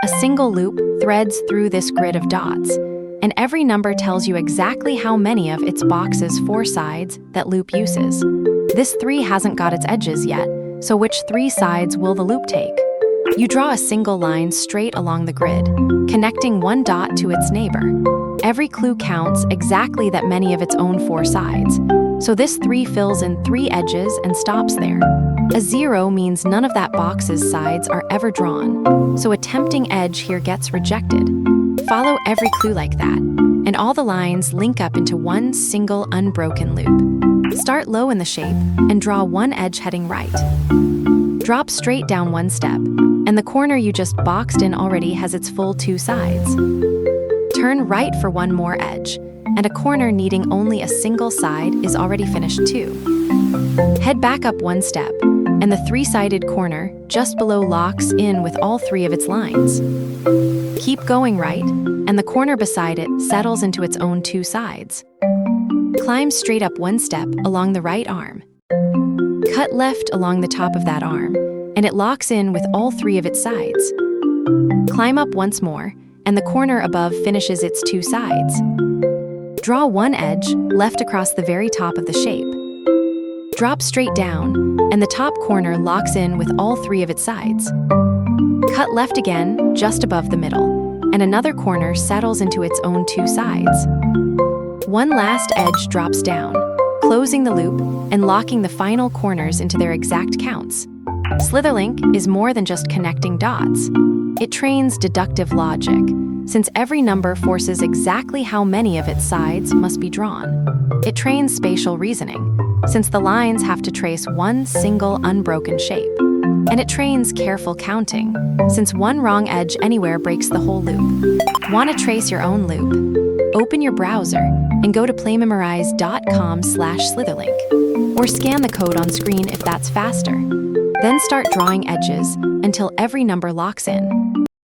A single loop threads through this grid of dots, and every number tells you exactly how many of its box's 4 sides that loop uses. This 3 hasn't got its edges yet, so which 3 sides will the loop take? You draw a single line straight along the grid, connecting one dot to its neighbor. Every clue counts exactly that many of its own 4 sides, so this 3 fills in 3 edges and stops there. A 0 means none of that box's sides are ever drawn, so a tempting edge here gets rejected. Follow every clue like that, and all the lines link up into one single unbroken loop. Start low in the shape and draw one edge heading right. Drop straight down one step, and the corner you just boxed in already has its full 2 sides. Turn right for one more edge, and a corner needing only a single side is already finished too. Head back up one step, and the 3-sided corner just below locks in with all 3 of its lines. Keep going right, and the corner beside it settles into its own 2 sides. Climb straight up one step along the right arm. Cut left along the top of that arm, and it locks in with all 3 of its sides. Climb up once more, and the corner above finishes its 2 sides. Draw one edge left across the very top of the shape. Drop straight down, and the top corner locks in with all 3 of its sides. Cut left again, just above the middle, and another corner settles into its own 2 sides. One last edge drops down, closing the loop and locking the final corners into their exact counts. Slitherlink is more than just connecting dots. It trains deductive logic, since every number forces exactly how many of its sides must be drawn. It trains spatial reasoning, since the lines have to trace one single unbroken shape. And it trains careful counting, since one wrong edge anywhere breaks the whole loop. Want to trace your own loop? Open your browser and go to PlayMemorize.com/Slitherlink, or scan the code on screen if that's faster. Then start drawing edges until every number locks in.